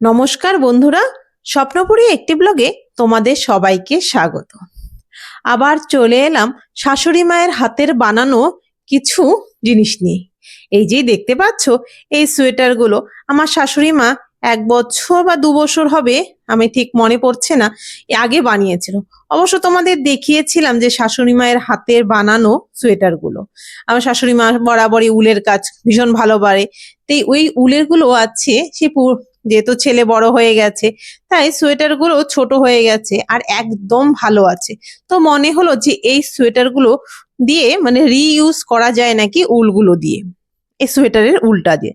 নমস্কার বন্ধুরা, স্বপ্নপুরী একটি ব্লগে তোমাদের সবাইকে স্বাগত। আবার চলে এলাম শাশুড়ি মায়ের হাতের বানানো কিছু জিনিস নিয়ে। এই যে দেখতে পাচ্ছ এই সোয়েটারগুলো আমার শাশুড়ি মা 1 বছর বা 2 বছর হবে, আমি ঠিক মনে পড়ছে না, আগে বানিয়েছিল। অবশ্য তোমাদের দেখিয়েছিলাম যে শাশুড়ি মায়ের হাতের বানানো সোয়েটারগুলো। আমার শাশুড়ি মা বরাবরই উলের কাজ ভীষণ ভালো পারে, তাই ওই উলের গুলো আছে সে যেহেতু ছেলে বড় হয়ে গেছে তাই সোয়েটার গুলো ছোট হয়ে গেছে আর একদম ভালো আছে। তো মনে হলো যে এই সোয়েটার গুলো দিয়ে মানে রিইউজ করা যায় নাকি উলগুলো দিয়ে, এই সোয়েটারের উলটা দিয়ে।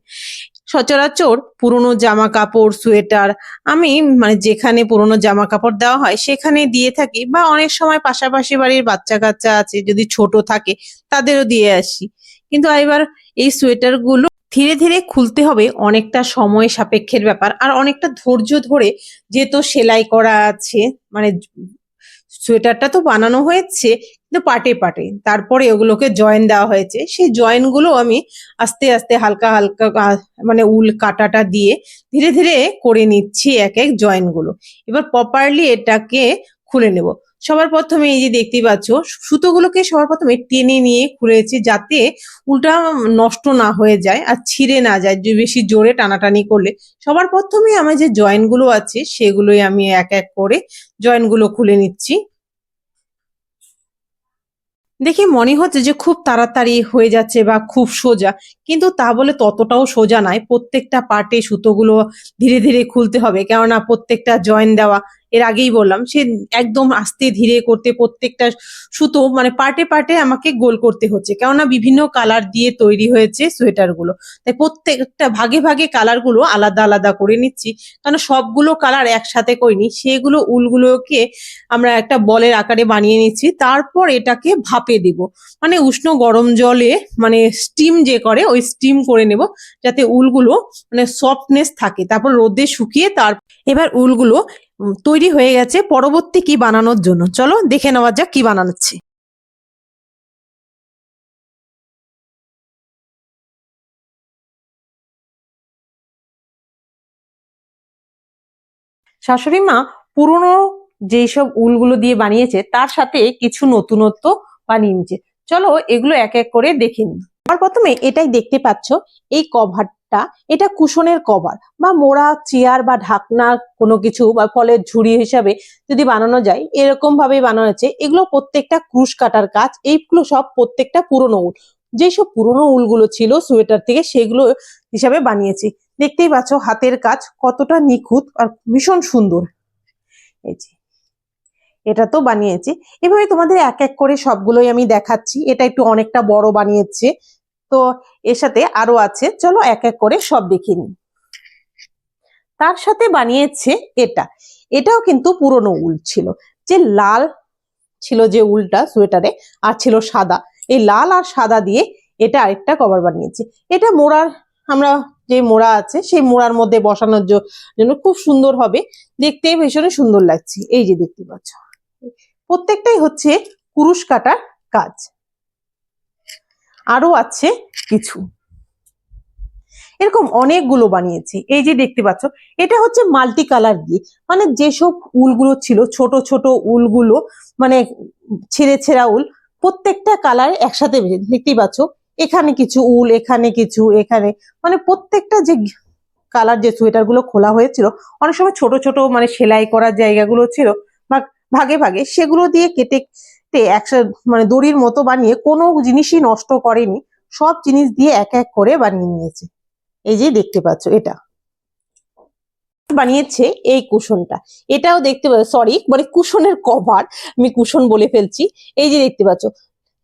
সচরাচর পুরনো জামা কাপড় সোয়েটার আমি মানে যেখানে পুরনো জামা কাপড় দেওয়া হয় সেখানে দিয়ে থাকি, বা অনেক সময় পাশাপাশি বাড়ির বাচ্চা কাচ্চা আছে যদি ছোট থাকে তাদেরও দিয়ে আসি। কিন্তু এবার এই সোয়েটার গুলো ধীরে ধীরে খুলতে হবে, অনেকটা সময় সাপেক্ষের ব্যাপার আর অনেকটা ধৈর্য ধরে, যেহেতু সেলাই করা আছে মানে সোয়েটারটা তো বানানো হয়েছে কিন্তু পাটে পাটে, তারপরে ওগুলোকে জয়েন দেওয়া হয়েছে। সেই জয়েন গুলো আমি আস্তে আস্তে হালকা হালকা মানে উল কাটাটা দিয়ে ধীরে ধীরে করে নিচ্ছি এক এক জয়েন গুলো। এবার প্রপারলি এটাকে খুলে নেব। সবার প্রথমে এই যে দেখতেই পাচ্ছ সুতোগুলোকে সবার প্রথমে টেনে নিয়ে খুলেছি যাতে উলটা নষ্ট না হয়ে যায় আর ছিঁড়ে না যায় যে বেশি জোরে টানাটানি করলে। সবার প্রথমে আমার যে জয়েন গুলো আছে সেগুলোই আমি এক এক করে জয়েন গুলো খুলে নিচ্ছি। দেখে মনে হচ্ছে যে খুব তাড়াতাড়ি হয়ে যাচ্ছে বা খুব সোজা, কিন্তু তা বলে ততটাও সোজা নয়। প্রত্যেকটা পার্টে সুতোগুলো ধীরে ধীরে খুলতে হবে, কেননা প্রত্যেকটা জয়েন দেওয়া, এর আগেই বললাম সে একদম আস্তে ধীরে করতে প্রত্যেকটা সুতো মানে পার্টে পার্টে আমাকে গোল করতে হচ্ছে, কেননা বিভিন্ন কালার দিয়ে তৈরি হয়েছে সোয়েটার গুলো। তাই প্রত্যেকটা ভাগে ভাগে কালার গুলো আলাদা আলাদা করে নিচ্ছি, কারণ সবগুলো কালার একসাথে করিনি। সেগুলো উলগুলোকে আমরা একটা বলের আকারে বানিয়ে নিচ্ছি, তারপর এটাকে ভাপে দেব, মানে উষ্ণ গরম জলে মানে স্টিম যে করে ওই স্টিম করে নেব যাতে উলগুলো মানে সফটনেস থাকে, তারপর রোদে শুকিয়ে এবার উলগুলো তৈরি হয়ে গেছে পরবর্তী কি বানানোর জন্য। চলো দেখে নেওয়া যাক কি বানাচ্ছি। শাশুড়ি মা পুরনো যেই সব উলগুলো দিয়ে বানিয়েছে তার সাথে কিছু নতুনত্ব বানিয়ে নিয়েছে। চলো এগুলো এক এক করে দেখে নিই। আর প্রথমে এটাই দেখতে পাচ্ছ, এই কভারটা এটা কুশনের কভার বা মোড়া চেয়ার বা ঢাকনা কোনো কিছু বা ফলের ঝুড়ি হিসাবে যদি বানানো যায় এরকম ভাবেই বানানো হচ্ছে। এগুলো প্রত্যেকটা ক্রুশ কাটার কাজ, এইগুলো সব প্রত্যেকটা পুরনো উল, যেসব পুরনো উলগুলো ছিল সোয়েটার থেকে সেগুলো হিসাবে বানিয়েছি। দেখতেই পাচ্ছ হাতের কাজ কতটা নিখুঁত আর ভীষণ সুন্দর। এই যে এটা তো বানিয়েছি, এভাবে তোমাদের এক এক করে সবগুলোই আমি দেখাচ্ছি। এটা একটু অনেকটা বড় বানিয়েছে, তো এর সাথে আরো আছে, চলো এক এক করে সব দেখে নিই। তার সাথে বানিয়েছে এটা, এটাও কিন্তু পুরনো উল ছিল, যে লাল ছিল যে উলটা সোয়েটারে আর ছিল সাদা, এই লাল আর সাদা দিয়ে এটা আরেকটা কভার বানিয়েছে। এটা মোড়ার আমরা যে মোড়া আছে সেই মোড়ার মধ্যে বসানোর জন্য খুব সুন্দর হবে, দেখতে ভীষণ সুন্দর লাগছে। এই যে দেখতে পাচ্ছ প্রত্যেকটাই হচ্ছে কুরুশ কাটার কাজ। আরো আছে কিছু, এরকম অনেকগুলো বানিয়েছি। এই যে দেখতে পাচ্ছ এটা হচ্ছে মাল্টি কালার দিয়ে, মানে যেসব উলগুলো ছিল ছোট ছোট উলগুলো মানে ছেঁড়া ছেঁড়া উল প্রত্যেকটা কালার একসাথে দেখতেই পাচ্ছ, এখানে কিছু উল এখানে কিছু এখানে, মানে প্রত্যেকটা যে কালার যে সোয়েটার গুলো খোলা হয়েছিল অনেক সময় ছোট ছোট মানে সেলাই করার জায়গাগুলো ছিল বা ভাগে ভাগে, সেগুলো দিয়ে কেটে কেটে একসাথে মানে দড়ির মতো বানিয়ে কোনো জিনিসই নষ্ট করেনি, সব জিনিস দিয়ে এক এক করে বানিয়ে নিয়েছে। এই যে দেখতে পাচ্ছ এটা বানিয়েছে এই কুশনটা, এটাও দেখতে পাচ্ছ, সরি মানে কুশনের কভার, আমি কুশন বলে ফেলছি। এই যে দেখতে পাচ্ছ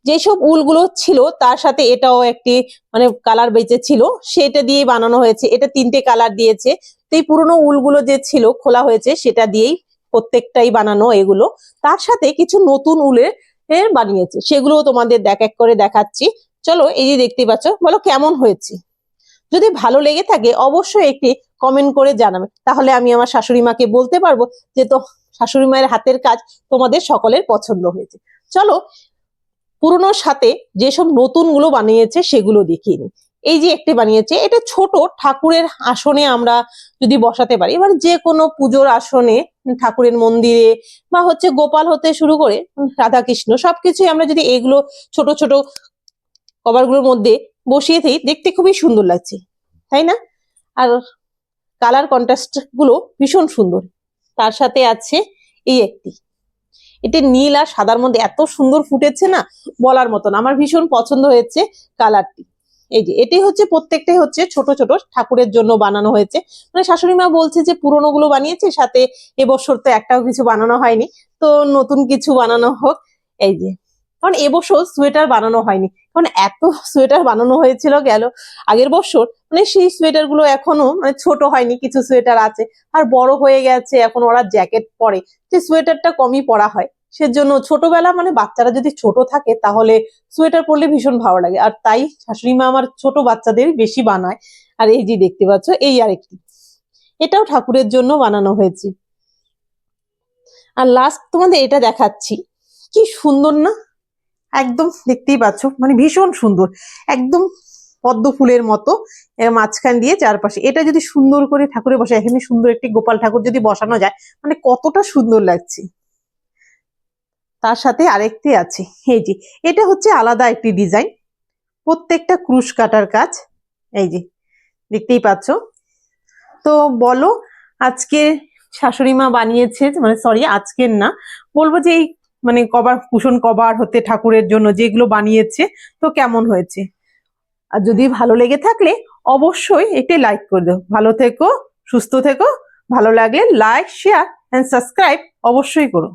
যেসব উলগুলো ছিল তার সাথে এটাও একটি মানে কালার বেঁচে ছিল, সেটা দিয়ে বানানো হয়েছে। এটা 3টে কালার দিয়েছে, তো এই পুরোনো উলগুলো যে ছিল খোলা হয়েছে সেটা দিয়েই প্রত্যেকটাই বানানো এগুলো। তার সাথে কিছু নতুন উলের বানিয়েছে, সেগুলোও তোমাদের এক করে দেখাচ্ছি। চলো এই যে দেখতে পাচ্ছ, বলো কেমন হয়েছে। যদি ভালো লেগে থাকে অবশ্যই একটি কমেন্ট করে জানাবে, তাহলে আমি আমার শাশুড়ি মাকে বলতে পারবো যে তো শাশুড়ি মায়ের হাতের কাজ তোমাদের সকলের পছন্দ হয়েছে। চলো পুরনোর সাথে যেসব নতুন গুলো বানিয়েছে সেগুলো দেখিয়ে নিই। এই যে একটি বানিয়েছে, এটা ছোট ঠাকুরের আসনে আমরা যদি বসাতে পারি, এবার যে কোনো পুজোর আসনে, ঠাকুরের মন্দিরে বা হচ্ছে গোপাল হতে শুরু করে রাধাকৃষ্ণ সবকিছুই আমরা যদি এগুলো ছোট ছোট কভারগুলোর মধ্যে বসিয়ে দিই, দেখতে খুবই সুন্দর লাগছে, তাই না? আর কালার কন্ট্রাস্ট গুলো ভীষণ সুন্দর। তার সাথে আছে এই একটি, এটা নীল আর সাদার মধ্যে এত সুন্দর ফুটেছে না, বলার মতন। আমার ভীষণ পছন্দ হয়েছে কালারটি। এই যে এটি হচ্ছে প্রত্যেকটাই হচ্ছে ছোট ছোট ঠাকুরের জন্য বানানো হয়েছে। মানে শাশুড়ি মা বলছে যে পুরোনো গুলো বানিয়েছে, সাথে এবছর তো একটাও কিছু বানানো হয়নি, তো নতুন কিছু বানানো হোক। এই যে, কারণ এবছর সোয়েটার বানানো হয়নি, কারণ এত সোয়েটার বানানো হয়েছিল গেল আগের বছর, মানে সেই সোয়েটার গুলো এখনো মানে ছোট হয়নি, কিছু সোয়েটার আছে আর বড় হয়ে গেছে, এখন ওরা জ্যাকেট পরে, যে সোয়েটারটা কমই পরা হয়। সেজন্য ছোটবেলা মানে বাচ্চারা যদি ছোট থাকে তাহলে সোয়েটার পরলে ভীষণ ভালো লাগে, আর তাই শাশুড়ি মা আমার ছোট বাচ্চাদের বেশি বানায়। আর এই যে দেখতে পাচ্ছ এই আরেকটি, এটাও ঠাকুরের জন্য বানানো হয়েছে। আর লাস্ট তোমাদের এটা দেখাচ্ছি, কি সুন্দর না, একদম দেখতেই পাচ্ছ, মানে ভীষণ সুন্দর, একদম পদ্ম ফুলের মতো মাঝখান দিয়ে চারপাশে। এটা যদি সুন্দর করে ঠাকুরে বসে, এখানে সুন্দর একটি গোপাল ঠাকুর যদি বসানো যায়, মানে কতটা সুন্দর লাগছে। তার সাথে আরেকটি আছে, এই যে এটা হচ্ছে আলাদা একটি ডিজাইন, প্রত্যেকটা ক্রুশ কাটার কাজ, এই যে দেখতেই পাচ্ছ। তো বলো, আজকে শাশুড়ি মা বানিয়েছে, মানে সরি আজকের না, বলবো যে এই মানে কভার, কুশন কভার হতে ঠাকুরের জন্য যেগুলো বানিয়েছে, তো কেমন হয়েছে? আর যদি ভালো লেগে থাকলে অবশ্যই একটি লাইক করে দাও। ভালো থেকো, সুস্থ থেকো, ভালো লাগলে লাইক, শেয়ার এন্ড সাবস্ক্রাইব অবশ্যই করো।